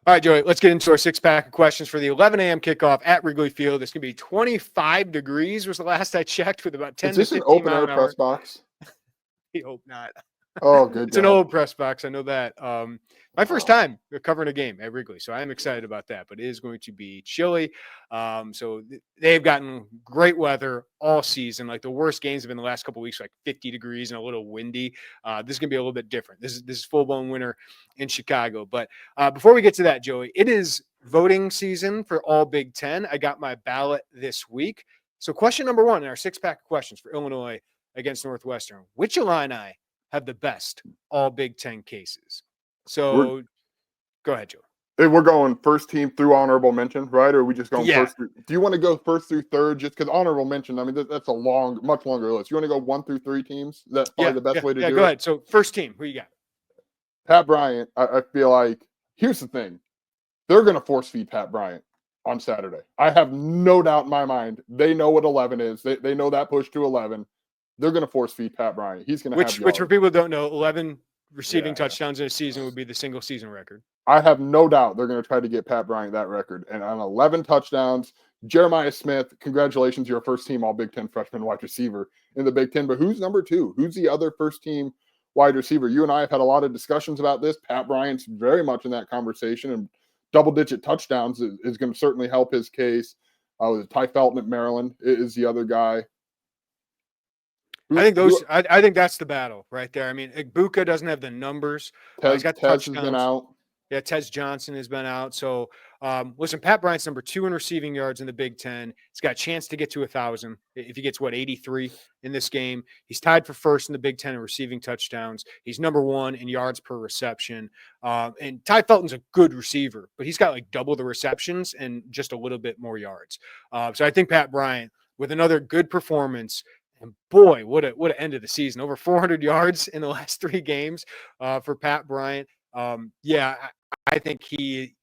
All right, Joey, let's get into our six-pack of questions for the 11 a.m. kickoff at Wrigley Field. It's going to be 25 degrees was the last I checked, with about 10 Is to this 15 an open mile air an hour. press box? We hope not. Oh, good It's an God. old press box. I know that. My first time covering a game at Wrigley, so I'm excited about that. But it is going to be chilly. They've gotten great weather all season. Like the worst games have been the last couple of weeks, like 50 degrees and a little windy. This is going to be a little bit different. This is full blown winter in Chicago. But before we get to that, Joey, it is voting season for all Big Ten. I got my ballot this week. So question number one in our six-pack of questions for Illinois against Northwestern: which Illini have the best all Big Ten cases? So go ahead, Joe. We're going first team through honorable mention, right? Or are we just going Yeah. first through? Do you want to go first through third? Just because honorable mention, I mean, that's a much longer list. You want to go 1 through 3 teams? That's probably the best way to do it. Yeah, go ahead. So first team, who you got? Pat Bryant, I feel like, here's the thing. They're going to force feed Pat Bryant on Saturday. I have no doubt in my mind. They know what 11 is. They know that push to 11. They're going to force feed Pat Bryant. He's going to have yards. Which for people who don't know, 11 receiving touchdowns in a season would be the single season record. I have no doubt they're going to try to get Pat Bryant that record. And on 11 touchdowns, Jeremiah Smith, congratulations, you're a first-team All-Big Ten freshman wide receiver in the Big Ten. But who's number 2? Who's the other first-team wide receiver? You and I have had a lot of discussions about this. Pat Bryant's very much in that conversation, and double-digit touchdowns is going to certainly help his case. Ty Felton at Maryland is the other guy. I think that's the battle right there. I mean, Igbuka doesn't have the numbers. He's got touchdowns. Has been out. Yeah, Tez Johnson has been out. So, listen, Pat Bryant's number 2 in receiving yards in the Big Ten. He's got a chance to get to 1,000 if he gets, 83 in this game. He's tied for first in the Big Ten in receiving touchdowns. He's number 1 in yards per reception. And Ty Felton's a good receiver, but he's got like double the receptions and just a little bit more yards. So I think Pat Bryant, with another good performance, and boy, what an end of the season. Over 400 yards in the last 3 games for Pat Bryant. I think he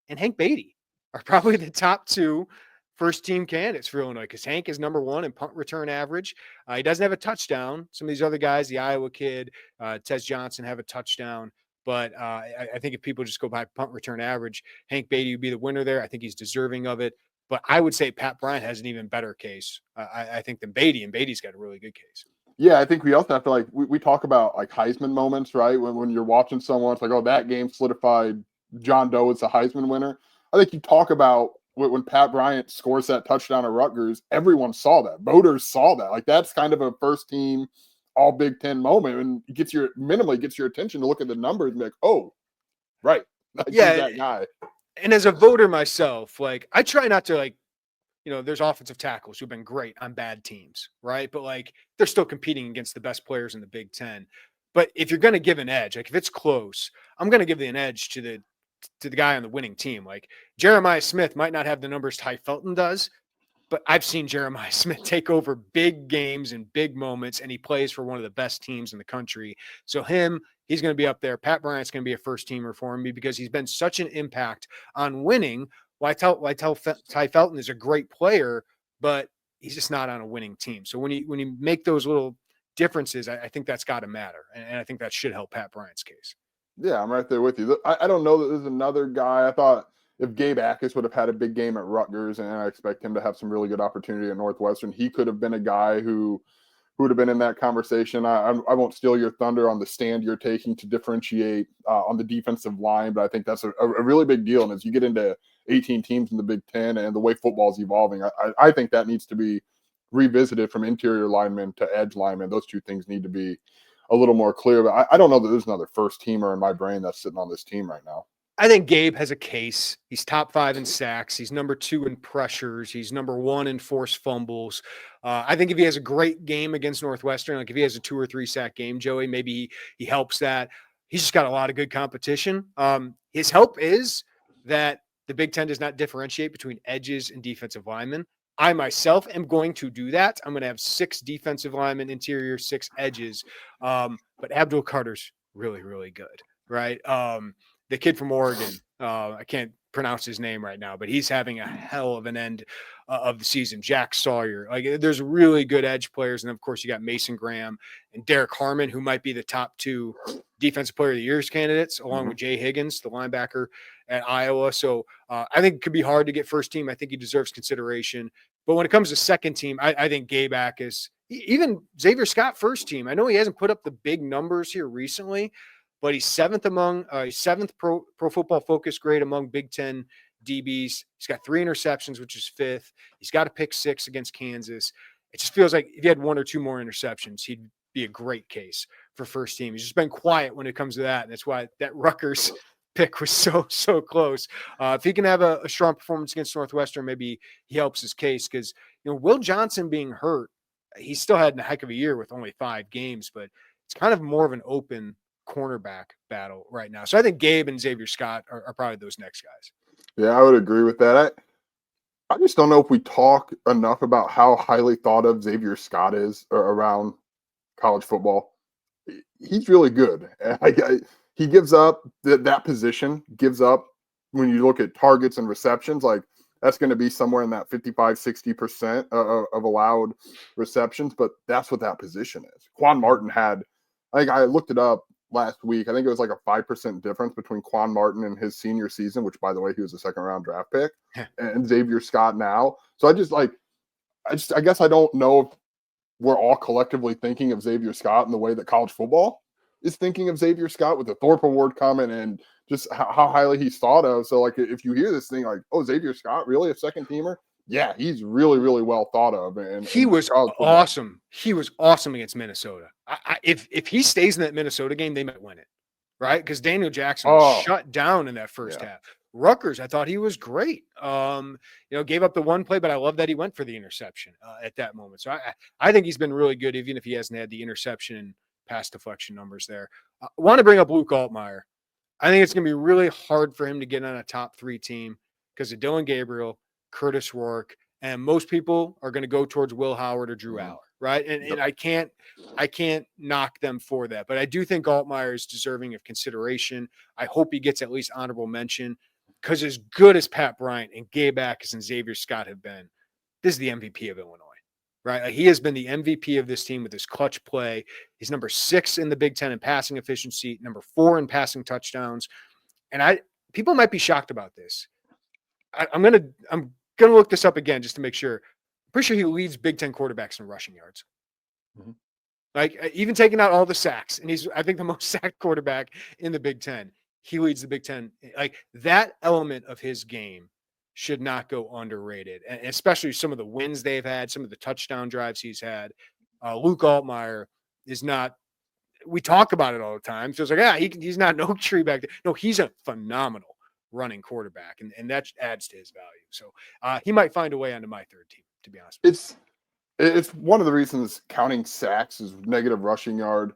and Hank Beatty are probably the top 2 first-team candidates for Illinois, because Hank is number 1 in punt return average. He doesn't have a touchdown. Some of these other guys, the Iowa kid, Tez Johnson, have a touchdown. But I think if people just go by punt return average, Hank Beatty would be the winner there. I think he's deserving of it. But I would say Pat Bryant has an even better case, I think, than Beatty, and Beatty's got a really good case. Yeah, I think we also have to, like, we talk about, like, Heisman moments, right? When you're watching someone, it's like, oh, that game solidified John Doe as the Heisman winner. I think you talk about when Pat Bryant scores that touchdown at Rutgers, everyone saw that. Voters saw that. Like, that's kind of a first-team all Big Ten moment, and it gets your attention to look at the numbers and be like, oh, right. Yeah, that guy. And as a voter myself, like, I try not to, like, there's offensive tackles who've been great on bad teams, right? But like, they're still competing against the best players in the Big Ten. But if you're going to give an edge, like if it's close, I'm going to give an edge to the guy on the winning team. Like Jeremiah Smith might not have the numbers Ty Felton does, but I've seen Jeremiah Smith take over big games and big moments, and he plays for one of the best teams in the country. So he's going to be up there. Pat Bryant's going to be a first teamer for me because he's been such an impact on winning. Ty Felton is a great player, but he's just not on a winning team. So when you make those little differences, I think that's got to matter, and I think that should help Pat Bryant's case. Yeah, I'm right there with you. I don't know that there's another guy. I thought if Gabe Akis would have had a big game at Rutgers, and I expect him to have some really good opportunity at Northwestern, he could have been a guy who would have been in that conversation. I won't steal your thunder on the stand you're taking to differentiate on the defensive line, but I think that's a really big deal. And as you get into 18 teams in the Big Ten and the way football is evolving, I think that needs to be revisited from interior linemen to edge linemen. Those 2 things need to be a little more clear. But I don't know that there's another first teamer in my brain that's sitting on this team right now. I think Gabe has a case. He's top 5 in sacks. He's number 2 in pressures. He's number 1 in forced fumbles. I think if he has a great game against Northwestern, like if he has a 2 or 3 sack game, Joey, maybe he helps that. He's just got a lot of good competition. His help is that the Big Ten does not differentiate between edges and defensive linemen. I myself am going to do that. I'm going to have 6 defensive linemen, interior, 6 edges. But Abdul Carter's really, really good, right? The kid from Oregon, I can't pronounce his name right now, but he's having a hell of an end of the season. Jack Sawyer, like there's really good edge players, and of course you got Mason Graham and Derek Harmon, who might be the top 2 defensive player of the year's candidates, along with Jay Higgins, the linebacker at Iowa. So I think it could be hard to get first team. I think he deserves consideration. But when it comes to second team, I think Gabe Akis, even Xavier Scott first team. I know he hasn't put up the big numbers here recently, but he's seventh pro football focus grade among Big Ten DBs. He's got 3 interceptions, which is 5th. He's got a pick 6 against Kansas. It just feels like if he had 1 or 2 more interceptions, he'd be a great case for first team. He's just been quiet when it comes to that. And that's why that Rutgers pick was so close. If he can have a strong performance against Northwestern, maybe he helps his case, because Will Johnson being hurt, he still had a heck of a year with only 5 games, but it's kind of more of an open cornerback battle right now. So I think Gabe and Xavier Scott are probably those next guys. Yeah, I would agree with that. I just don't know if we talk enough about how highly thought of Xavier Scott is around college football. He's really good. He gives up that position, gives up when you look at targets and receptions, like that's going to be somewhere in that 55-60% of allowed receptions, but that's what that position is. Quan Martin had, I think I looked it up last week, I think it was like a 5% difference between Quan Martin and his senior season, which, by the way, he was a 2nd-round draft pick, and Xavier Scott now. So I guess I don't know if we're all collectively thinking of Xavier Scott in the way that college football is thinking of Xavier Scott, with the Thorpe Award coming and just how highly he's thought of. So, like, if you hear this thing like, oh, Xavier Scott, really a second teamer? Yeah, he's really, really well thought of. And he was awesome. He was awesome against Minnesota. If he stays in that Minnesota game, they might win it, right? Because Daniel Jackson was shut down in that first half. Rutgers, I thought he was great. Gave up the 1 play, but I love that he went for the interception at that moment. So I think he's been really good, even if he hasn't had the interception and pass deflection numbers there. I want to bring up Luke Altmaier. I think it's going to be really hard for him to get on a top 3 team because of Dylan Gabriel, Curtis Rourke, and most people are going to go towards Will Howard or Drew Aller, right? And I can't knock them for that, but I do think Altmaier is deserving of consideration. I hope he gets at least honorable mention, because as good as Pat Bryant and Gabe Akis and Xavier Scott have been, this is the MVP of Illinois, right? Like, he has been the MVP of this team with his clutch play. He's number 6 in the Big Ten in passing efficiency, number 4 in passing touchdowns. And people might be shocked about this. I'm gonna look this up again just to make sure. I'm pretty sure he leads Big Ten quarterbacks in rushing yards. Mm-hmm. Like, even taking out all the sacks, and he's, I think, the most sacked quarterback in the Big Ten. He leads the Big Ten. Like, that element of his game should not go underrated, and especially some of the wins they've had, some of the touchdown drives he's had. Luke Altmaier is not. We talk about it all the time. So it's like, he's not an oak tree back there. No, he's a phenomenal running quarterback, and that adds to his value. So he might find a way onto my 3rd team, to be honest. It's one of the reasons counting sacks as negative rushing yard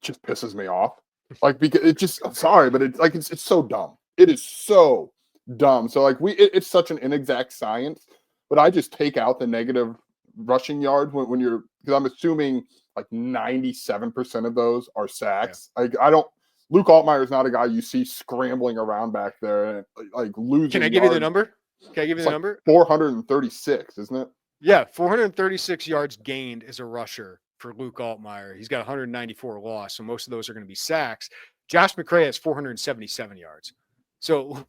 just pisses me off. Like, because it just, I'm sorry, but it's so dumb. It is so dumb. So, like, it's such an inexact science, but I just take out the negative rushing yard when you're, because I'm assuming like 97% of those are sacks. Yeah. Luke Altmaier is not a guy you see scrambling around back there and like losing. Can I give you the number? 436, isn't it? Yeah, 436 yards gained as a rusher for Luke Altmaier. He's got 194 lost, so most of those are going to be sacks. Josh McCray has 477 yards. So,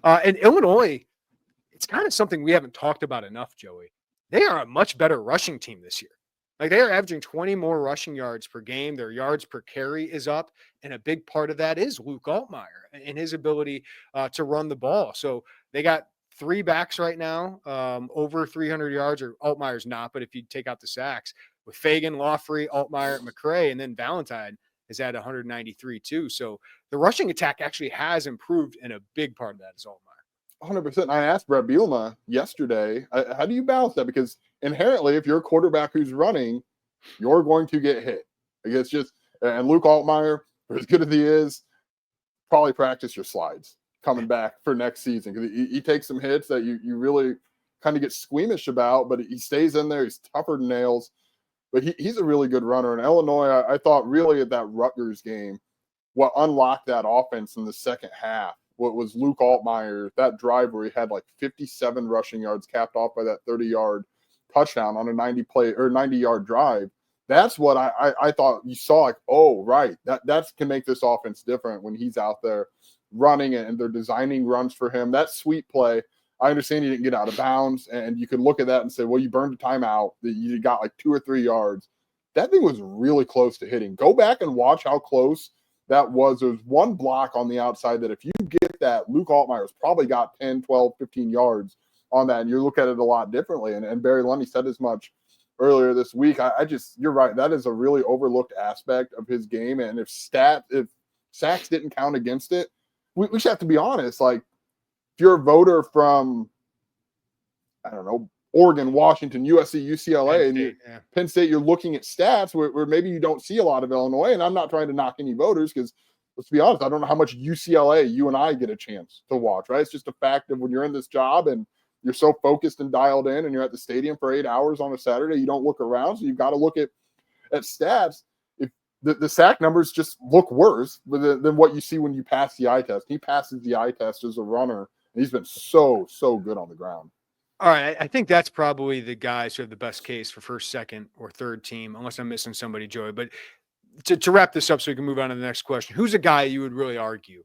and Illinois, it's kind of something we haven't talked about enough, Joey. They are a much better rushing team this year. Like, they are averaging 20 more rushing yards per game. Their yards per carry is up, and a big part of that is Luke Altmaier and his ability to run the ball. So they got 3 backs right now, over 300 yards, or Altmaier's not, but if you take out the sacks, with Fagan, Lawfrey, Altmaier, McCray, and then Valentine is at 193 too. So the rushing attack actually has improved, and a big part of that is Altmaier. 100%. I asked Brett Bielema yesterday, how do you balance that? Because inherently, if you're a quarterback who's running, you're going to get hit. Like, it's just, and Luke Altmaier, for as good as he is, probably practice your slides coming back for next season, because he takes some hits that you really kind of get squeamish about, but he stays in there. He's tougher than nails, but he's a really good runner. And Illinois, I thought really at that Rutgers game, what unlocked that offense in the second half what was Luke Altmaier, that drive where he had like 57 rushing yards capped off by that 30-yard touchdown on a 90-yard drive. That's what I thought you saw, like, oh, right, that can make this offense different when he's out there running and they're designing runs for him. That sweep play, I understand he didn't get out of bounds, and you could look at that and say, well, you burned a timeout, that you got like 2 or 3 yards. That thing was really close to hitting. Go back and watch how close that was. There's one block on the outside that if you get that, Luke Altmaier's probably got 10, 12, 15 yards on that, and you look at it a lot differently. And Barry Lundy said as much earlier this week. You're right. That is a really overlooked aspect of his game. And if sacks didn't count against it, we should have to be honest. Like, if you're a voter from, I don't know, Oregon, Washington, USC, UCLA, Penn State, you're looking at stats where maybe you don't see a lot of Illinois. And I'm not trying to knock any voters because, let's be honest, I don't know how much UCLA you and I get a chance to watch, right? It's just a fact of when you're in this job and you're so focused and dialed in and you're at the stadium for 8 hours on a Saturday, you don't look around. So you've got to look at stats. If the sack numbers just look worse than what you see when you pass the eye test. He passes the eye test as a runner, and he's been so good on the ground. All right, I think that's probably the guys who have the best case for first, second, or third team, unless I'm missing somebody, Joey. But to wrap this up so we can move on to the next question, who's a guy you would really argue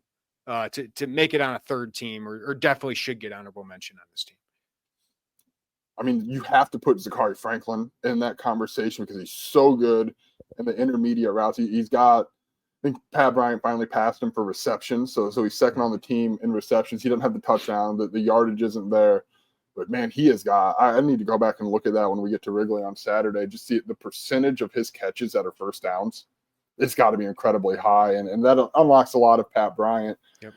to make it on a third team or definitely should get honorable mention on this team? I mean, you have to put Zachary Franklin in that conversation because he's so good in the intermediate routes. He's got, I think Pat Bryant finally passed him for receptions, so he's second on the team in receptions. He doesn't have the touchdown. The yardage isn't there. But, man, he has got – I need to go back and look at that when we get to Wrigley on Saturday. Just see the percentage of his catches that are first downs. It's got to be incredibly high, and that unlocks a lot of Pat Bryant. Yep.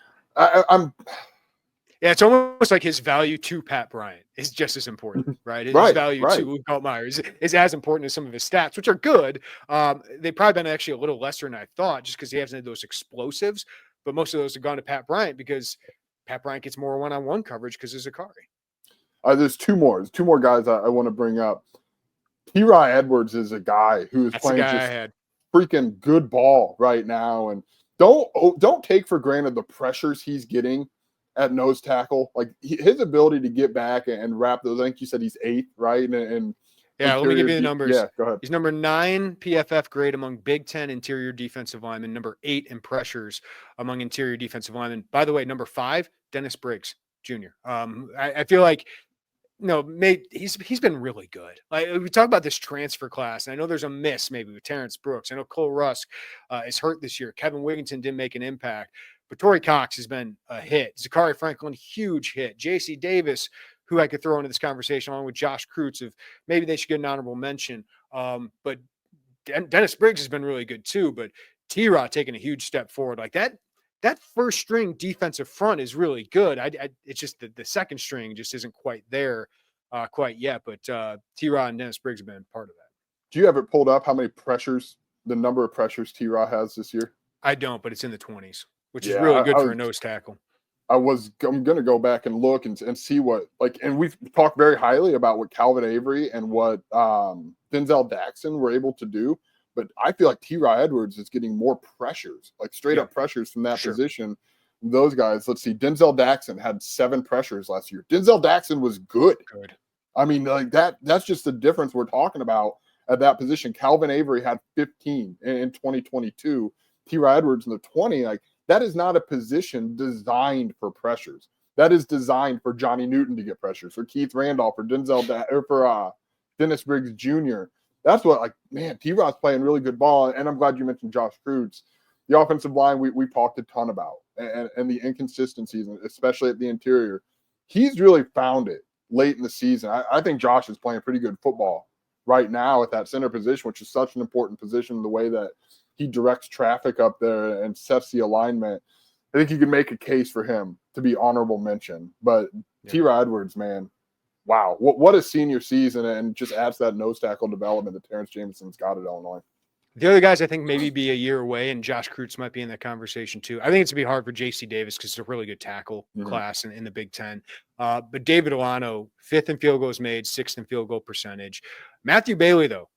Yeah, it's almost like his value to Pat Bryant is just as important, right? His value to Luke Altmaier is as important as some of his stats, which are good. They've probably been actually a little lesser than I thought just because he hasn't had those explosives. But most of those have gone to Pat Bryant because Pat Bryant gets more one-on-one coverage because of Zachary. There's two more guys I want to bring up. T-Rod Edwards is a guy who is playing just freaking good ball right now. And don't take for granted the pressures he's getting at nose tackle. Like his ability to get back and wrap those. I think you said he's 8th, right? And yeah, let me give you the numbers. Yeah, go ahead. He's number 9 PFF grade among Big Ten interior defensive linemen, number 8 in pressures among interior defensive linemen. By the way, number 5, Dennis Briggs Jr. I feel like he's been really good. Like we talk about this transfer class, and I know there's a miss maybe with Terrence Brooks. I know Cole Rusk is hurt this year. Kevin Wigginton didn't make an impact, but Torrey Cox has been a hit. Zachary Franklin, huge hit. J.C. Davis, who I could throw into this conversation along with Josh Kreutz, of maybe they should get an honorable mention. But Dennis Briggs has been really good too. But T-Rod taking a huge step forward like that. That first string defensive front is really good. It's just the second string just isn't quite there quite yet. But T-Rod and Dennis Briggs have been part of that. Do you have it pulled up how many pressures, the number of pressures T-Rod has this year? I don't, but it's in the 20s, which is really good for a nose tackle. I'm going to go back and look and see what and we've talked very highly about what Calvin Avery and what Denzel Daxon were able to do. But I feel like T-Rod Edwards is getting more pressures, like straight up pressures from that position. Those guys, let's see, Denzel Daxon had 7 pressures last year. Denzel Daxon was good. I mean, like that's just the difference we're talking about at that position. Calvin Avery had 15 in 2022. T-Rod Edwards in the 20. Like that is not a position designed for pressures. That is designed for Johnny Newton to get pressures, for Keith Randolph, for Dennis Briggs Jr. That's what, T-Rod's playing really good ball, and I'm glad you mentioned Josh Kreutz. The offensive line we talked a ton about, and the inconsistencies, especially at the interior. He's really found it late in the season. I think Josh is playing pretty good football right now at that center position, which is such an important position, the way that he directs traffic up there and sets the alignment. I think you can make a case for him to be honorable mention. But T-Rod Edwards, man, wow, what a senior season, and just adds that nose tackle development that Terrence Jameson's got at Illinois. The other guys I think maybe be a year away, and Josh Kreutz might be in that conversation too. I think it's going to be hard for J.C. Davis because it's a really good tackle class in the Big Ten. But David Olano, 5th in field goals made, 6th in field goal percentage. Matthew Bailey, though,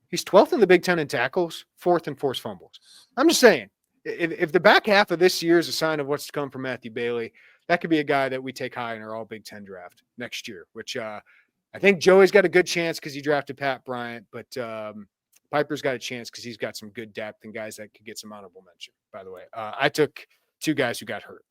he's 12th in the Big Ten in tackles, 4th in forced fumbles. I'm just saying, if the back half of this year is a sign of what's to come from Matthew Bailey, that could be a guy that we take high in our all Big Ten draft next year, which I think Joey's got a good chance because he drafted Pat Bryant, but Piper's got a chance because he's got some good depth and guys that could get some honorable mention, by the way. I took two guys who got hurt.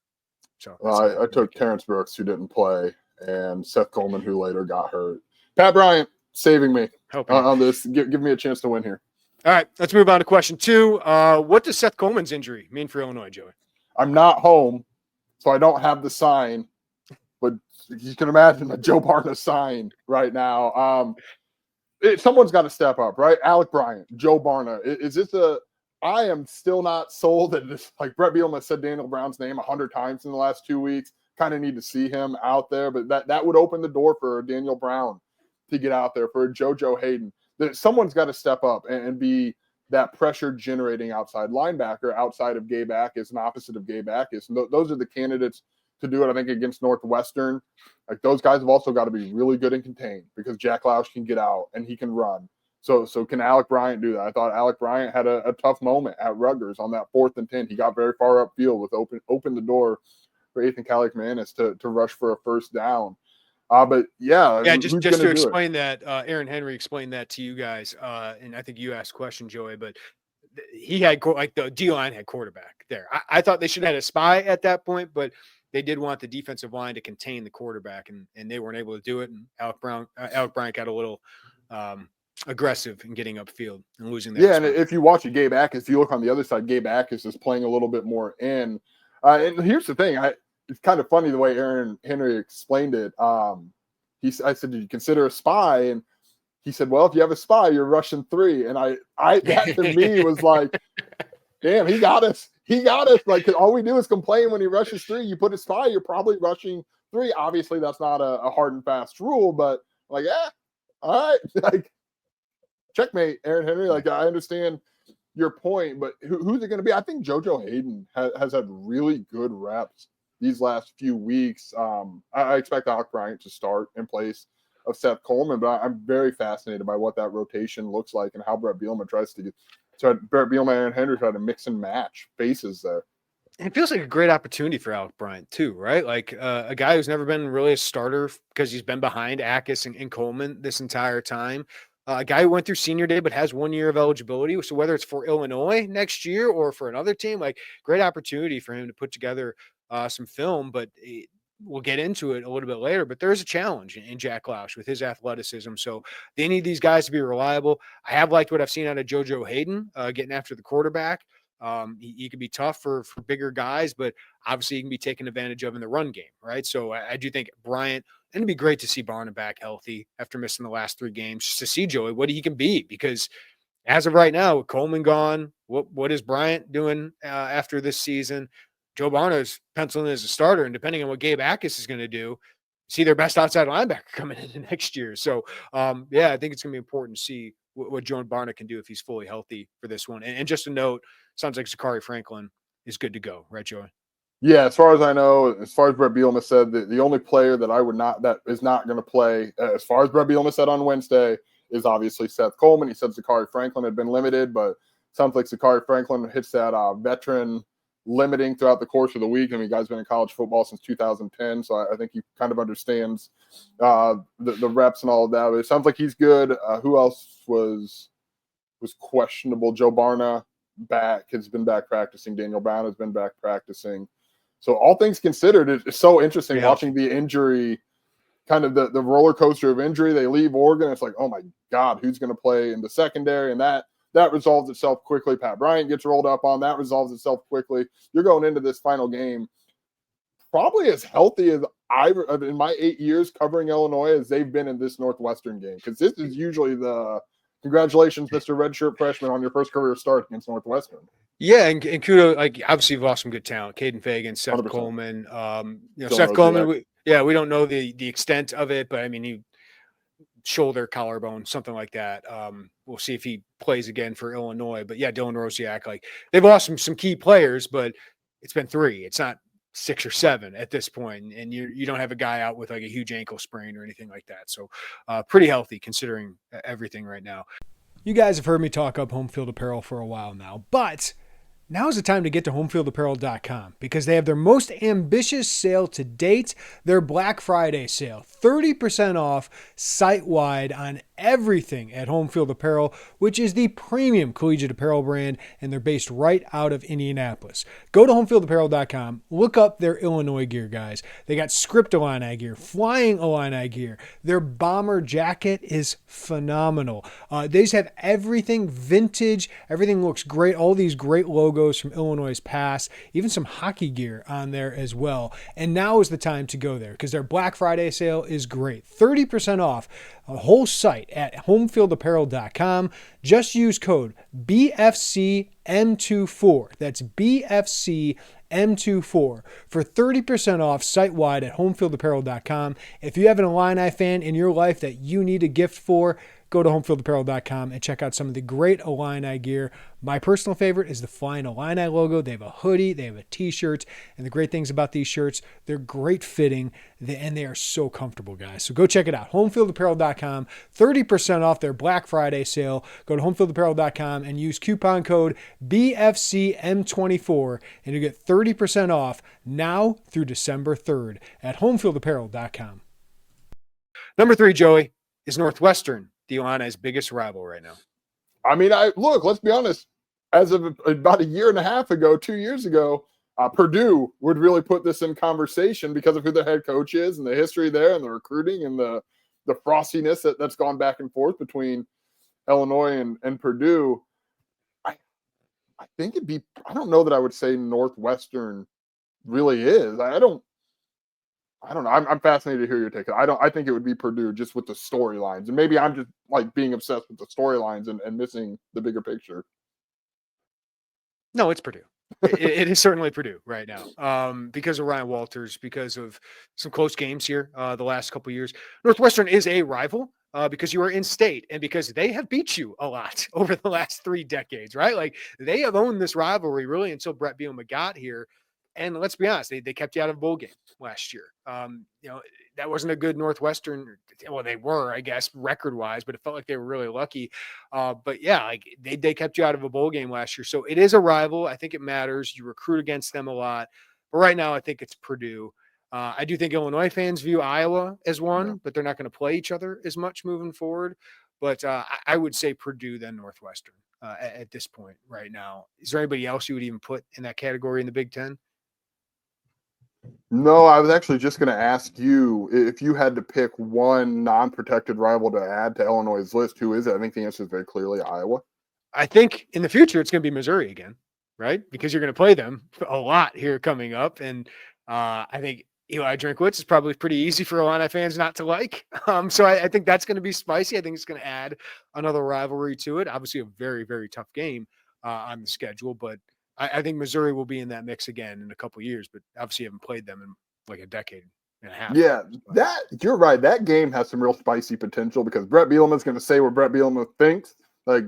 So I took Terrence Brooks, who didn't play, and Seth Coleman, who later got hurt. Pat Bryant saving me on this. Give me a chance to win here. All right, let's move on to question 2. What does Seth Coleman's injury mean for Illinois, Joey? I'm not home, so I don't have the sign, but you can imagine a Joe Barna sign right now. Someone's got to step up, right? Alec Bryant, Joe Barna. Is this I am still not sold that this, like Brett Bielema said Daniel Brown's name 100 times in the last 2 weeks. Kind of need to see him out there, but that would open the door for Daniel Brown to get out there, for JoJo Hayden. Someone's got to step up and be that pressure generating outside linebacker outside of Gabe Akis and opposite of Gabe Akis. And those are the candidates to do it, I think, against Northwestern. Like, those guys have also got to be really good and contained because Jack Lausch can get out and he can run. So can Alec Bryant do that? I thought Alec Bryant had a tough moment at Rutgers on that 4th and 10. He got very far upfield with open the door for Ethan Kaliakmanis to rush for a first down. But just to explain that, Aaron Henry explained that to you guys, and I think you asked a question, Joey, but he had the D-line had quarterback there. I thought they should have had a spy at that point, but they did want the defensive line to contain the quarterback, and they weren't able to do it. And Alec Bryant got a little aggressive in getting upfield and losing that. Yeah, and if you watch Gabe Akis, if you look on the other side, Gabe Akis is playing a little bit more in. And here's the thing, it's kind of funny the way Aaron Henry explained it. I said, did you consider a spy? And he said, well, if you have a spy, you're rushing 3. And that to me was like, damn, he got us. He got us. Like, all we do is complain when he rushes 3. You put a spy, you're probably rushing 3. Obviously, that's not a hard and fast rule, but like, all right, like, checkmate, Aaron Henry. Like, I understand your point, but who's it going to be? I think JoJo Hayden has had really good reps these last few weeks. I expect Alec Bryant to start in place of Seth Coleman, but I'm very fascinated by what that rotation looks like and how Brett Bielema tries to get. So Brett Bielema and Aaron Henry try to mix and match faces there. It feels like a great opportunity for Alec Bryant too, right? Like a guy who's never been really a starter because he's been behind Akis and Coleman this entire time. A guy who went through senior day but has 1 year of eligibility. So whether it's for Illinois next year or for another team, like, great opportunity for him to put together some film. But we'll get into it a little bit later. But there is a challenge in Jack Lausch with his athleticism. So they need these guys to be reliable. I have liked what I've seen out of JoJo Hayden getting after the quarterback. He can be tough for bigger guys, but obviously he can be taken advantage of in the run game, right? So I do think Bryant, and it'd be great to see Barna back healthy after missing the last 3 games, just to see Joey what he can be, because as of right now, with Coleman gone, what is Bryant doing after this season? Joe Barna's penciling as a starter, and depending on what Gabe Akis is going to do, see their best outside linebacker coming into next year. So I think it's going to be important to see what Joe Barna can do if he's fully healthy for this one. And just a note, sounds like Zachary Franklin is good to go, right, Joey? Yeah, as far as I know, as far as Brett Bielema said, the only player that is not going to play, as far as Brett Bielema said on Wednesday, is obviously Seth Coleman. He said Zachary Franklin had been limited, but sounds like Zachary Franklin hits that veteran limiting throughout the course of the week. I mean, guy's been in college football since 2010, so I think he kind of understands the reps and all of that. But it sounds like he's good. Who else was questionable? Joe Barna has been back practicing. Daniel Brown has been back practicing. So all things considered, it's so interesting watching the injury, kind of the roller coaster of injury. They leave Oregon. It's like, oh my God, who's going to play in the secondary? And that resolves itself quickly. Pat Bryant gets rolled up on. That resolves itself quickly. You're going into this final game probably as healthy as in my 8 years covering Illinois as they've been in this Northwestern game, because this is usually the congratulations, Mr. Redshirt freshman, on your first career start against Northwestern. Yeah, and kudos, like, obviously you've lost some good talent. Caden Fagan, Seth 100%. Coleman. Seth Coleman, we don't know the extent of it, but I mean, he shoulder, collarbone, something like that. We'll see if he plays again for Illinois. But yeah, Dylan Rosiak, like, they've lost some key players, but it's been 3. It's not 6 or 7 at this point, and you don't have a guy out with like a huge ankle sprain or anything like that. So pretty healthy considering everything right now. You guys have heard me talk up HomeField apparel for a while now, but Now is the time to get to HomeFieldApparel.com because they have their most ambitious sale to date, their Black Friday sale. 30% off site-wide on everything at HomeField Apparel, which is the premium collegiate apparel brand, and they're based right out of Indianapolis. Go to HomeFieldApparel.com, look up their Illinois gear, guys. They got Script Illini gear, Flying Illini gear. Their bomber jacket is phenomenal. They just have everything vintage. Everything looks great. All these great logos from Illinois' past, even some hockey gear on there as well. And now is the time to go there because their Black Friday sale is great. 30% off a whole site at homefieldapparel.com. Just use code BFCM24. That's BFCM24 for 30% off site-wide at homefieldapparel.com. If you have an Illini fan in your life that you need a gift for, go to homefieldapparel.com and check out some of the great Illini gear. My personal favorite is the Flying Illini logo. They have a hoodie, they have a t-shirt, and the great things about these shirts, they're great fitting, and they are so comfortable, guys. So go check it out. homefieldapparel.com, 30% off their Black Friday sale. Go to homefieldapparel.com and use coupon code BFCM24, and you get 30% off now through December 3rd at homefieldapparel.com. Number 3, Joey, is Northwestern, the Illini's biggest rival right now. I mean, let's be honest. As of about a year and a half ago, 2 years ago, Purdue would really put this in conversation because of who the head coach is and the history there and the recruiting and the frostiness that's gone back and forth between Illinois and Purdue. I think I don't know that I would say Northwestern really is. I don't know. I'm fascinated to hear your take. I think it would be Purdue just with the storylines. And maybe I'm just like being obsessed with the storylines and missing the bigger picture. No, it's Purdue. It is certainly Purdue right now because of Ryan Walters, because of some close games here the last couple of years. Northwestern is a rival because you are in state and because they have beat you a lot over the last 3 decades, right? Like they have owned this rivalry really until Brett Bielema got here. And let's be honest, they kept you out of a bowl game last year. That wasn't a good Northwestern. Well, they were, I guess, record-wise, but it felt like they were really lucky. But yeah, like they kept you out of a bowl game last year. So it is a rival. I think it matters. You recruit against them a lot. But right now, I think it's Purdue. I do think Illinois fans view Iowa as one, but they're not going to play each other as much moving forward. But I would say Purdue then Northwestern at this point right now. Is there anybody else you would even put in that category in the Big Ten? No, I was actually just going to ask you if you had to pick one non-protected rival to add to Illinois' list, who is it? I think the answer is very clearly Iowa. I think in the future it's going to be Missouri again, right? Because you're going to play them a lot here coming up. And I think Eli Drinkwitz is probably pretty easy for Illini fans not to like. So I think that's going to be spicy. I think it's going to add another rivalry to it. Obviously a very, very tough game on the schedule, but I think Missouri will be in that mix again in a couple of years, but obviously haven't played them in like a decade and a half. Yeah, you're right. That game has some real spicy potential because Brett Bielema is going to say what Brett Bielema thinks. Like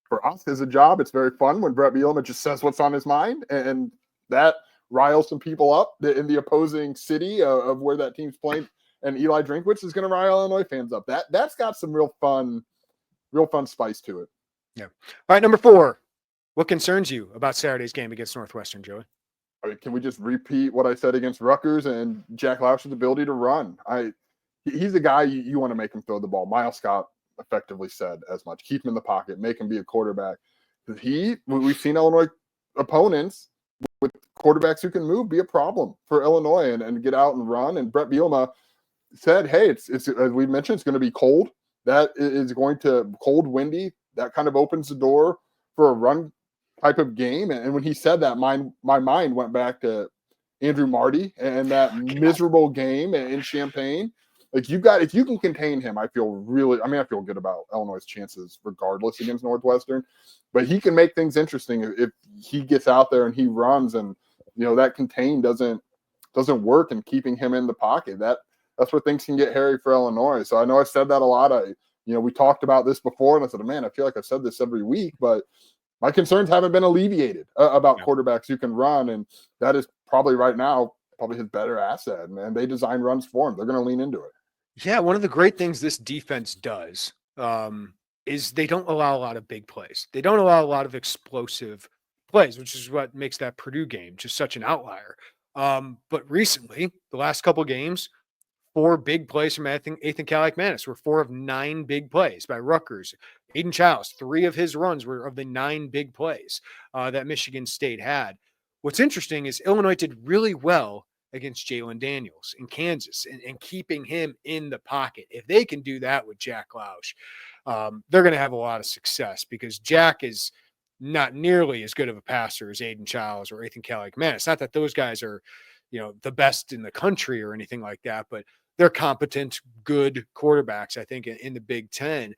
for us as a job, it's very fun when Brett Bielema just says what's on his mind, and that riles some people up in the opposing city of where that team's playing. And Eli Drinkwitz is going to rile Illinois fans up. That's got some real fun spice to it. Yeah. All right, number 4. What concerns you about Saturday's game against Northwestern, Joey? I mean, can we just repeat what I said against Rutgers and Jack Lausch's ability to run? He's a guy you want to make him throw the ball. Miles Scott effectively said as much. Keep him in the pocket, make him be a quarterback. We've seen Illinois opponents with quarterbacks who can move be a problem for Illinois and get out and run. And Brett Bielema said, hey, it's as we mentioned, it's going to be cold. That is going to cold, windy. That kind of opens the door for a run type of game. And when he said that, my mind went back to Andrew Marty and that miserable game in Champaign. Like if you can contain him, I feel good about Illinois' chances regardless against Northwestern, but he can make things interesting if he gets out there and he runs and, that contain doesn't work and keeping him in the pocket. That's where things can get hairy for Illinois. So I know I've said that a lot. We talked about this before and I said, man, I feel like I've said this every week, but my concerns haven't been alleviated about quarterbacks who can run, and that is probably right now his better asset. And they design runs for him. They're going to lean into it. Yeah, one of the great things this defense does is they don't allow a lot of big plays. They don't allow a lot of explosive plays, which is what makes that Purdue game just such an outlier. But recently, the last couple games, 4 big plays from Ethan Kaliakmanis were 4 of 9 big plays by Rutgers. Aiden Childs, 3 of his runs were of the 9 big plays that Michigan State had. What's interesting is Illinois did really well against Jalen Daniels in Kansas and keeping him in the pocket. If they can do that with Jack Lausch, they're going to have a lot of success because Jack is not nearly as good of a passer as Aiden Childs or Ethan Kaliakmanis. Not that those guys are, the best in the country or anything like that, but they're competent, good quarterbacks, I think, in the Big Ten.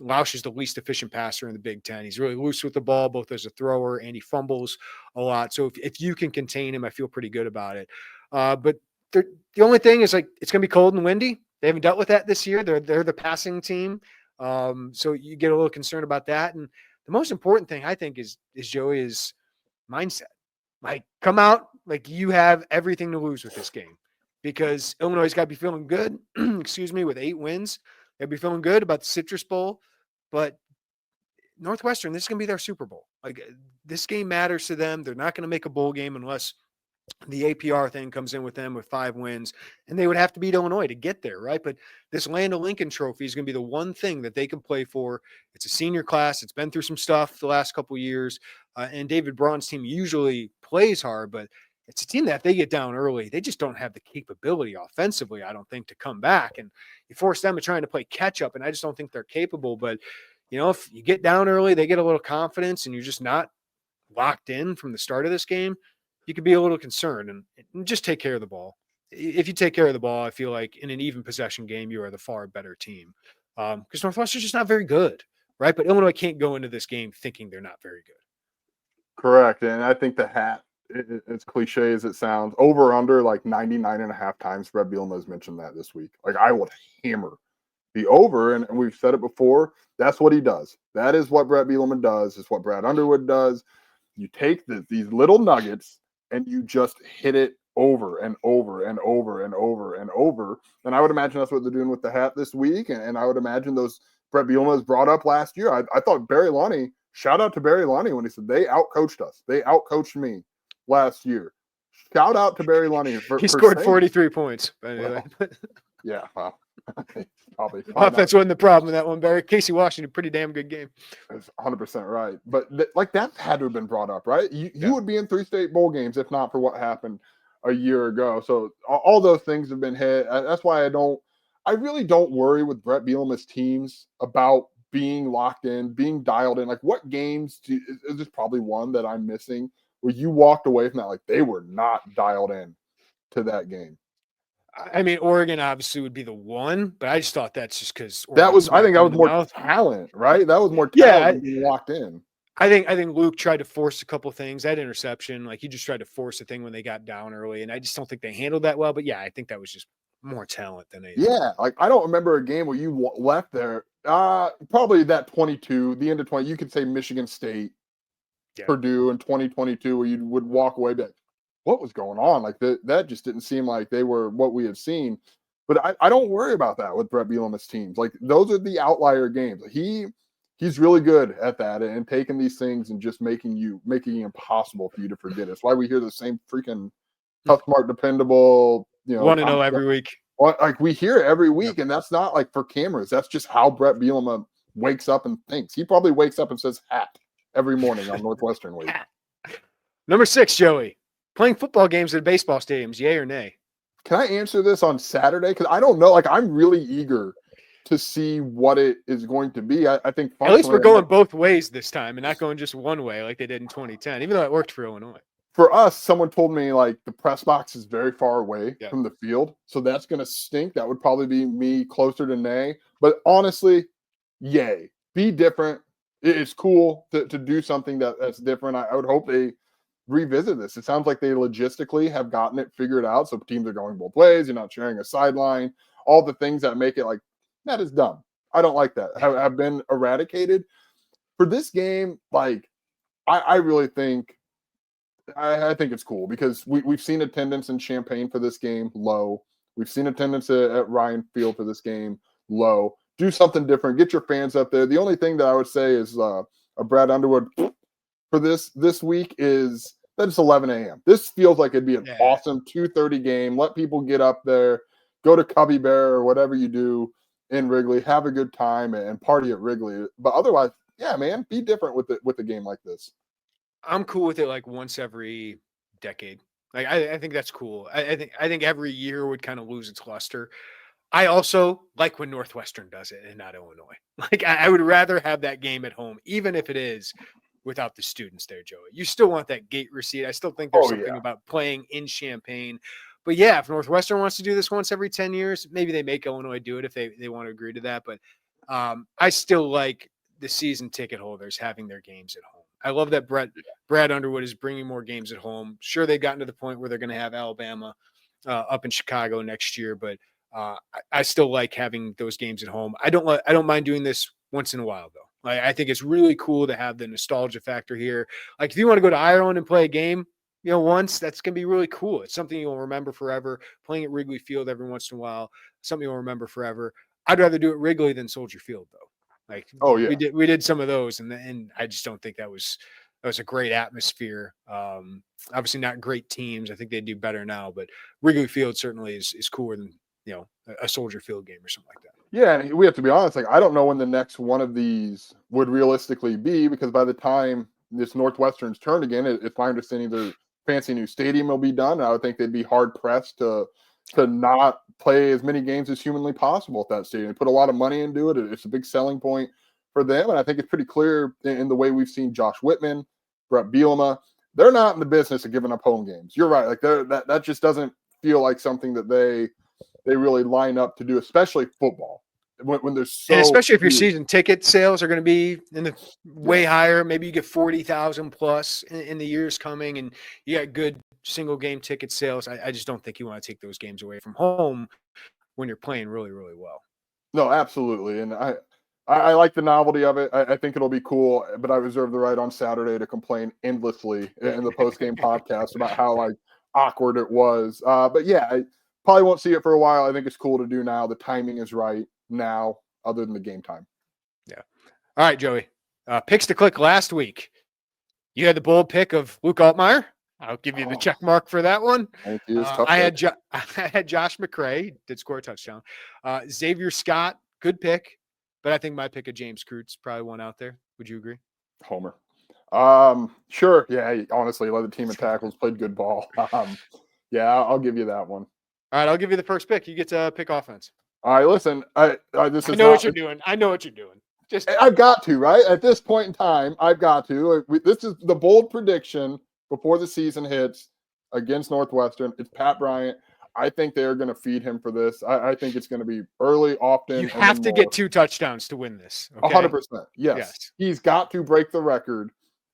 Lausch is the least efficient passer in the Big Ten. He's really loose with the ball, both as a thrower and he fumbles a lot. So if you can contain him, I feel pretty good about it. But the only thing is, it's going to be cold and windy. They haven't dealt with that this year. They're the passing team. So you get a little concerned about that. And the most important thing, I think, is Joey, is mindset. Come out like you have everything to lose with this game, because Illinois has got to be feeling good, with 8 wins. They'll be feeling good about the Citrus Bowl, but Northwestern, this is going to be their Super Bowl. This game matters to them. They're not going to make a bowl game unless the APR thing comes in with them with 5 wins, and they would have to beat Illinois to get there, right? But this Land of Lincoln trophy is going to be the one thing that they can play for. It's a senior class. It's been through some stuff the last couple of years, and David Braun's team usually plays hard, but it's a team that if they get down early, they just don't have the capability offensively, I don't think, to come back. And you force them to trying to play catch up, and I just don't think they're capable. But, if you get down early, they get a little confidence, and you're just not locked in from the start of this game, you could be a little concerned and just take care of the ball. If you take care of the ball, I feel like in an even possession game, you are the far better team. Because Northwestern's just not very good, right? But Illinois can't go into this game thinking they're not very good. Correct. And I think the hat, as cliche as it sounds, over under 99.5 times Brett Bielema has mentioned that this week. I would hammer the over, and we've said it before. That's what he does. That is what Brett Bielema does. It's what Brad Underwood does. You take these little nuggets and you just hit it over and over and over and over and over. And I would imagine that's what they're doing with the hat this week. And I would imagine those Brett Bielema's brought up last year. I thought Barry Lonnie, shout out to Barry Lonnie when he said they outcoached us. They outcoached me last year. Shout out to Barry Lonnie. He scored 43 points. Anyway. Yeah, well, probably offense wasn't the problem in that one, Barry. Casey Washington, pretty damn good game. That's 100% right. But that had to have been brought up, right? You would be in 3 state bowl games if not for what happened a year ago. So all those things have been hit. That's why I really don't worry with Brett Bielema's teams about being locked in, being dialed in. What games is this probably one that I'm missing where you walked away from that they were not dialed in to that game? I mean, Oregon obviously would be the one, but I just thought that's just because I think that was more talent, right? That was more talent than being locked in. I think Luke tried to force a couple things. That interception, he just tried to force a thing when they got down early, and I just don't think they handled that well. But yeah, I think that was just more talent than anything. Yeah, I don't remember a game where you left there. Probably that 22, the end of 20. You could say Michigan State, Purdue in 2022, where you would walk away back. What was going on? That just didn't seem like they were what we had seen. But I don't worry about that with Brett Bielema's teams. Those are the outlier games. He's really good at that and taking these things and just making it impossible for you to forget. It's why we hear the same freaking tough, smart, dependable. 1-0 every week. We hear it every week, and that's not for cameras. That's just how Brett Bielema wakes up and thinks. He probably wakes up and says "hat" every morning on Northwestern week. Number 6, Joey. Playing football games at baseball stadiums, yay or nay? Can I answer this on Saturday? Because I don't know. I'm really eager to see what it is going to be. I think at least we're going both ways this time and not going just one way like they did in 2010, even though it worked for Illinois. For us, someone told me the press box is very far away from the field. So that's going to stink. That would probably be me closer to nay. But honestly, yay. Be different. It's cool to do something that's different. I would hope they revisit this. It sounds like they logistically have gotten it figured out. So teams are going both ways. You're not sharing a sideline. All the things that make it that is dumb. I don't like that. Have been eradicated. For this game, I really think I think it's cool because we've seen attendance in Champaign for this game low. We've seen attendance at Ryan Field for this game low. Do something different. Get your fans up there. The only thing that I would say is a Brad Underwood for this week is that it's 11 a.m. This feels like it'd be an Yeah. awesome 2:30 game. Let people get up there, go to Cubby Bear or whatever you do in Wrigley, have a good time and party at Wrigley. But otherwise, yeah, man, be different with a game like this. I'm cool with it like once every decade. Like I think that's cool. I think every year would kind of lose its luster. I also like when Northwestern does it and not Illinois. Like I would rather have that game at home, even if it is without the students there, Joey. You still want that gate receipt. I still think there's something about playing in Champaign. But yeah, if Northwestern wants to do this once every 10 years, maybe they make Illinois do it if they want to agree to that. But I still like the season ticket holders having their games at home. I love that Brad Underwood is bringing more games at home. Sure, they've gotten to the point where they're going to have Alabama up in Chicago next year, but I still like having those games at home. I don't mind doing this once in a while though. I think it's really cool to have the nostalgia factor here. Like if you want to go to Ireland and play a game, once, that's going to be really cool. It's something you'll remember forever. Playing at Wrigley Field every once in a while, something you'll remember forever. I'd rather do it Wrigley than Soldier Field though. Like we did some of those, and I just don't think that was a great atmosphere. Obviously not great teams. I think they do better now, but Wrigley Field certainly is cooler than a Soldier Field game or something like that. Yeah, and we have to be honest. Like I don't know when the next one of these would realistically be because by the time this Northwestern's turn again, it's my understanding their fancy new stadium will be done. I would think they'd be hard pressed to not play as many games as humanly possible at that stadium. They put a lot of money into it. It's a big selling point for them, and I think it's pretty clear in the way we've seen Josh Whitman, Brett Bielema. They're not in the business of giving up home games. You're right. Like that just doesn't feel like something that they really line up to do, especially football. When there's so and especially if your season ticket sales are going to be in the way higher, maybe you get 40,000 plus in the years coming, and you got good single game ticket sales. I just don't think you want to take those games away from home when you're playing really, really well. No, absolutely, and I like the novelty of it. I think it'll be cool, but I reserve the right on Saturday to complain endlessly in the post game podcast about how like awkward it was. But yeah, I probably won't see it for a while. I think it's cool to do now. The timing is right now, other than the game time. Yeah. All right, Joey. Picks to click last week. You had the bold pick of Luke Altmaier. I'll give you the check mark for that one. Thank you. I had Josh McCray, did score a touchdown. Xavier Scott, good pick, but I think my pick of James Krutz probably won out there. Would you agree? Homer. Sure. Yeah. He honestly led the team in tackles, played good ball. Yeah, I'll give you that one. All right, I'll give you the first pick. You get to pick offense. All right, listen. I know what you're doing. I know what you're doing. I've got to, right? At this point in time, I've got to. This is the bold prediction before the season hits against Northwestern. It's Pat Bryant. I think they're going to feed him for this. I think it's going to be early, often. You have to get 2 touchdowns to win this. Okay? 100%. Yes. He's got to break the record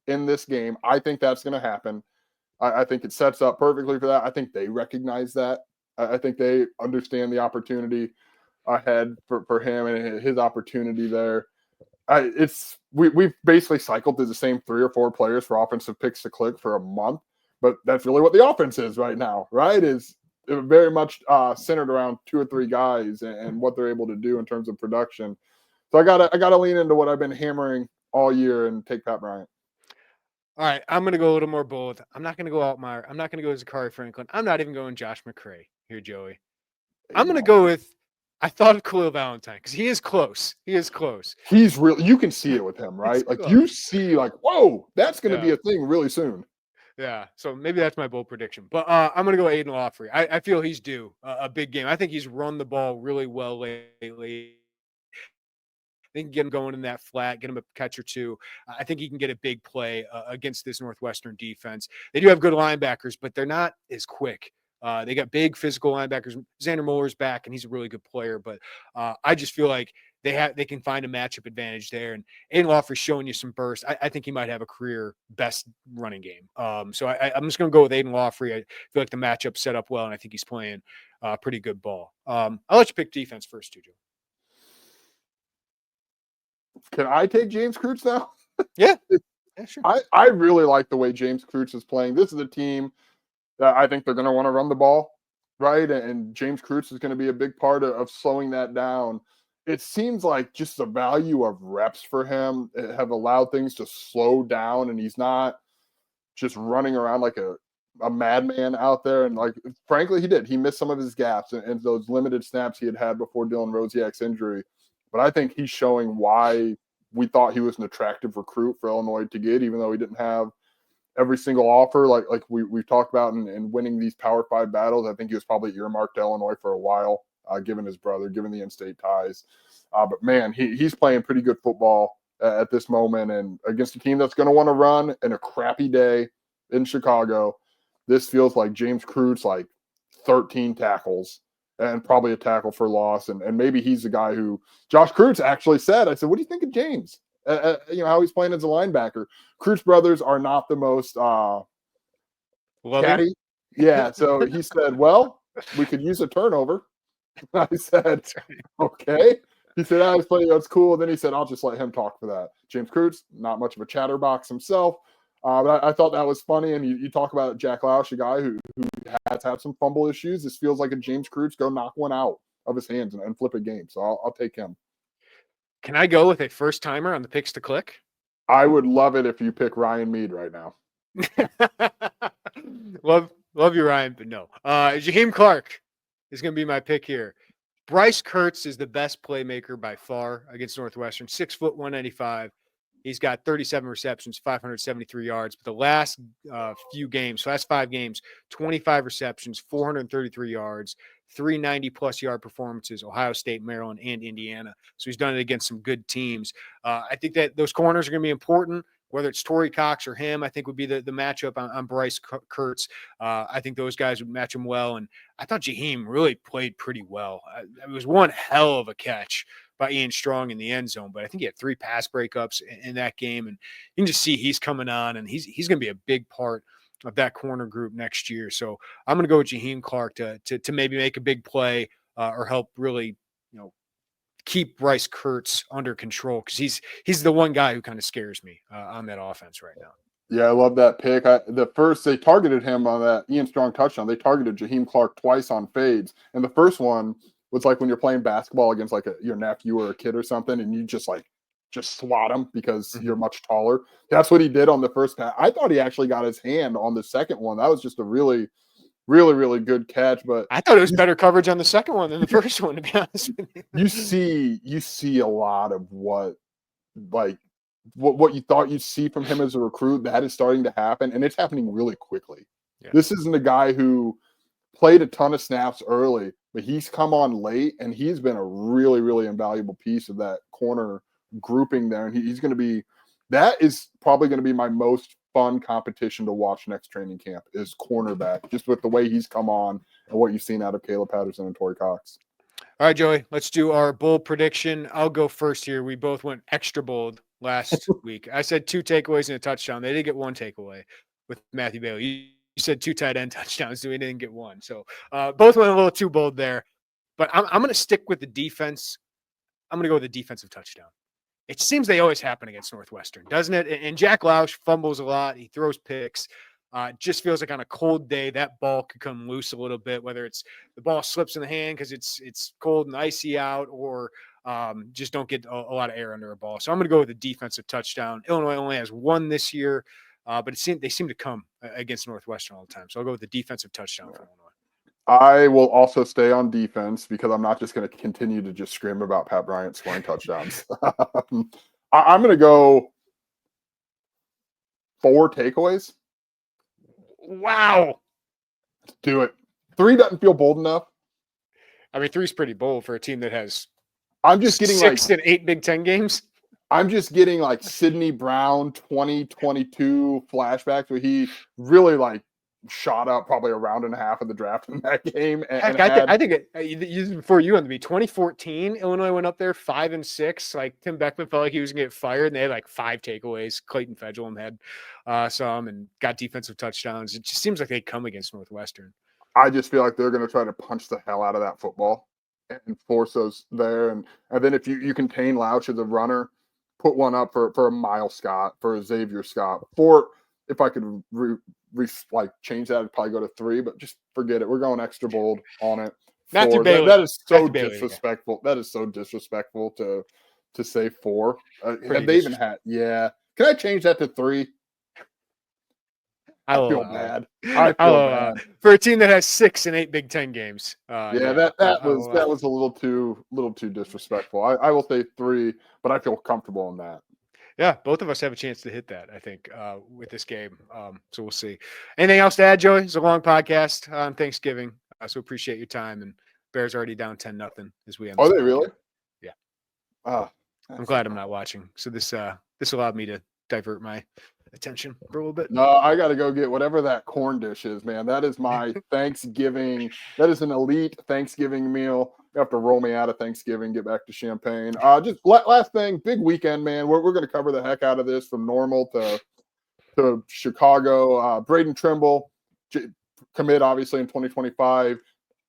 in this game. I think that's going to happen. I think it sets up perfectly for that. I think they recognize that. I think they understand the opportunity ahead for him and his opportunity there. We've basically cycled through the same 3 or 4 players for offensive picks to click for a month, but that's really what the offense is right now, right? Is very much centered around 2 or 3 guys and what they're able to do in terms of production. So I gotta lean into what I've been hammering all year and take Pat Bryant. All right, I'm going to go a little more bold. I'm not going to go Altmaier. I'm not going to go Zachary Franklin. I'm not even going Josh McCray here, Joey. I'm going to go with, I thought of Khalil Valentine because he is close. He's real. You can see it with him, right? Like you see, like, whoa, that's going to be a thing really soon. Yeah, so maybe that's my bold prediction. But I'm going to go Aiden Lawfrey. I feel he's due a big game. I think he's run the ball really well lately. They can get him going in that flat, get him a catch or 2. I think he can get a big play against this Northwestern defense. They do have good linebackers, but they're not as quick. They got big physical linebackers. Xander Muller's back, and he's a really good player. But I just feel like they can find a matchup advantage there. And Aiden Lawfrey's showing you some burst. I think he might have a career best running game. So I'm just going to go with Aiden Lawfrey. I feel like the matchup's set up well, and I think he's playing pretty good ball. I'll let you pick defense first, too, Joe. Can I take James Krutz now? Yeah, sure. I really like the way James Krutz is playing. This is a team that I think they're going to want to run the ball, right? And James Krutz is going to be a big part of slowing that down it seems like just the value of reps for him have allowed things to slow down, and he's not just running around like a madman out there. And like, frankly, he missed some of his gaps and those limited snaps he had before Dylan Rosiak's injury. But I think he's showing why we thought he was an attractive recruit for Illinois to get, even though he didn't have every single offer like we've talked about in winning these Power 5 battles. I think he was probably earmarked to Illinois for a while, given his brother, given the in-state ties. But man, he's playing pretty good football at this moment, and against a team that's going to want to run in a crappy day in Chicago. This feels like James Crude's like 13 tackles and probably a tackle for loss. And maybe he's the guy who Josh Crude's actually said, I said, what do you think of James? How he's playing as a linebacker. Crude's brothers are not the most catty. Yeah. So he said, well, we could use a turnover. I said, okay. He said, I was playing, that's cool. Then he said, I'll just let him talk for that. James Crude's not much of a chatterbox himself. But I thought that was funny. And you talk about Jack Lausch, a guy who has had some fumble issues. This feels like a James Crude's go knock one out of his hands and flip a game. So I'll take him. Can I go with a first timer on the picks to click? I would love it if you pick Ryan Mead right now. love you, Ryan, but no. Jaheim Clark is going to be my pick here. Bryce Kurtz is the best playmaker by far against Northwestern. 6 foot 195. He's got 37 receptions, 573 yards. But the last few games, last 5 games, 25 receptions, 433 yards, 390-plus yard performances, Ohio State, Maryland, and Indiana. So he's done it against some good teams. I think that those corners are going to be important. Whether it's Torrey Cox or him, I think would be the matchup on Bryce Kurtz. I think those guys would match him well. And I thought Jaheim really played pretty well. It was one hell of a catch by Ian Strong in the end zone, but I think he had 3 pass breakups in that game. And you can just see he's coming on, and he's going to be a big part of that corner group next year. So I'm going to go with Jaheim Clark to maybe make a big play or help really, keep Bryce Kurtz under control, because he's the one guy who kind of scares me on that offense right now. Yeah, I love that pick. The first, they targeted him on that Ian Strong touchdown. They targeted Jaheim Clark twice on fades. And the first one was like when you're playing basketball against like your nephew or a kid or something, and you just swat him because you're much taller. That's what he did on the first pass. I thought he actually got his hand on the second one. That was just a really, really, really good catch. But I thought it was better coverage on the second one than the first one, to be honest with you. You see a lot of what you thought you'd see from him as a recruit. That is starting to happen, and it's happening really quickly. Yeah. This isn't a guy who played a ton of snaps early, but he's come on late, and he's been a really, really invaluable piece of that corner grouping there. And he's going to be – that is probably going to be my most fun competition to watch next training camp is cornerback, just with the way he's come on and what you've seen out of Caleb Patterson and Torrey Cox. All right, Joey, let's do our bold prediction. I'll go first here. We both went extra bold last week. I said 2 takeaways and a touchdown. They did get 1 takeaway with Matthew Bailey. You said 2 tight end touchdowns, so we didn't get 1. So both went a little too bold there. But I'm going to stick with the defense. I'm going to go with the defensive touchdown. It seems they always happen against Northwestern, doesn't it? And Jack Lausch fumbles a lot. He throws picks. Just feels like on a cold day, that ball could come loose a little bit, whether it's the ball slips in the hand because it's cold and icy out, or just don't get a lot of air under a ball. So I'm going to go with the defensive touchdown. Illinois only has 1 this year, but they seem to come against Northwestern all the time. So I'll go with the defensive touchdown for Illinois. I will also stay on defense because I'm not just going to continue to just scream about Pat Bryant scoring touchdowns. I'm going to go 4 takeaways. Wow. Let's do it. 3 doesn't feel bold enough. I mean, 3 is pretty bold for a team that has I'm just getting 6 and 8 Big Ten games. I'm just getting like Sidney Brown 2022 flashbacks where he really shot up probably a round and a half of the draft in that game. Heck, I think before you on to be 2014, Illinois went up there 5-6. Like Tim Beckman felt like he was going to get fired, and they had 5 takeaways. Clayton Fedulum had some and got defensive touchdowns. It just seems like they come against Northwestern. I just feel like they're going to try to punch the hell out of that football and force those there. And then if you contain Lausch as a runner, put one up for a Miles Scott, for a Xavier Scott, for if I could change that, I'd probably go to 3, but just forget it. We're going extra bold on it. Matthew 4. Bailey. That is so Matthew Bailey, yeah. disrespectful. That is so disrespectful to say 4. Pretty Have they even had? Yeah. Can I change that to 3? I feel bad. I feel bad. For a team that has 6 and 8 Big Ten games. Yeah, that was a little too disrespectful. I will say 3, but I feel comfortable in that. Yeah, both of us have a chance to hit that, I think, with this game. So we'll see. Anything else to add, Joey? It's a long podcast on Thanksgiving, so appreciate your time. And Bears already down 10-0 as we end. Are they really? Yeah. I'm glad I'm not watching. So this allowed me to divert my attention for a little bit. No, I got to go get whatever that corn dish is, man. That is my Thanksgiving. That is an elite Thanksgiving meal. You have to roll me out of Thanksgiving, get back to Champagne. Just last thing, big weekend, man. We're going to cover the heck out of this from Normal to Chicago. Braden Trimble, commit obviously in 2025.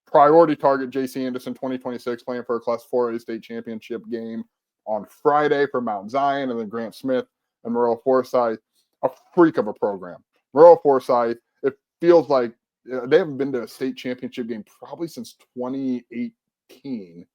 Priority target JC Anderson 2026, playing for a Class 4A state championship game on Friday for Mount Zion, and then Grant Smith and Morel Forsyth. A freak of a program. Morel Forsyth, it feels like they haven't been to a state championship game probably since 2018,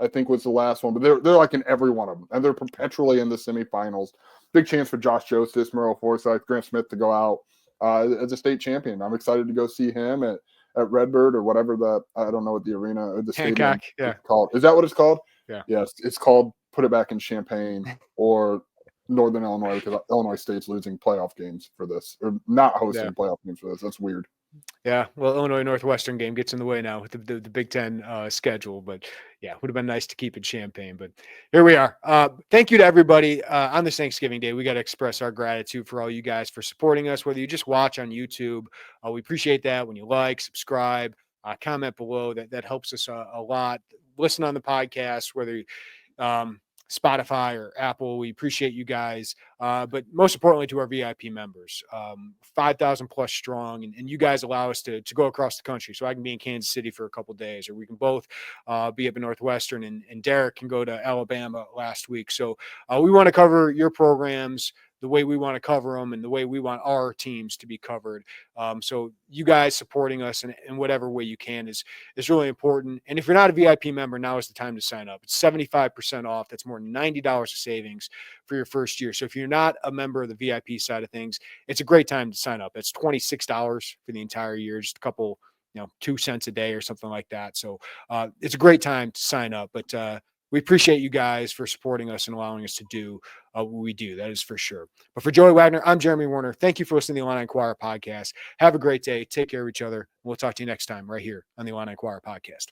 I think was the last one. But they're like in every one of them, and they're perpetually in the semifinals. Big chance for Josh Joseph, Morel Forsyth, Grant Smith to go out as a state champion. I'm excited to go see him at Redbird or whatever I don't know what the arena or the Hancock, stadium is called. Is that what it's called? Yeah. Yes, it's called Put It Back in Champaign or Northern Illinois, because Illinois State's losing playoff games for this, or not hosting playoff games for this. That's weird. Yeah, well, Illinois Northwestern game gets in the way now with the Big Ten schedule, but yeah, would have been nice to keep it Champaign. But here we are. Thank you to everybody on this Thanksgiving Day. We got to express our gratitude for all you guys for supporting us, whether you just watch on YouTube. We appreciate that when you like, subscribe, comment below. That helps us a lot. Listen on the podcast, whether Spotify or Apple. We appreciate you guys. But most importantly to our VIP members, 5,000 plus strong. And you guys allow us to go across the country. So I can be in Kansas City for a couple of days, or we can both be up in Northwestern, and Derek can go to Alabama last week. So we want to cover your programs the way we want to cover them and the way we want our teams to be covered. So you guys supporting us in whatever way you can is really important. And if you're not a VIP member, now is the time to sign up. It's 75% off. That's more than $90 of savings for your first year. So if you're not a member of the VIP side of things, it's a great time to sign up. It's $26 for the entire year, just a couple, 2 cents a day or something like that. So it's a great time to sign up. But we appreciate you guys for supporting us and allowing us to do what we do. That is for sure. But for Joey Wagner, I'm Jeremy Werner. Thank you for listening to the Illini Inquirer podcast. Have a great day. Take care of each other. We'll talk to you next time right here on the Illini Inquirer podcast.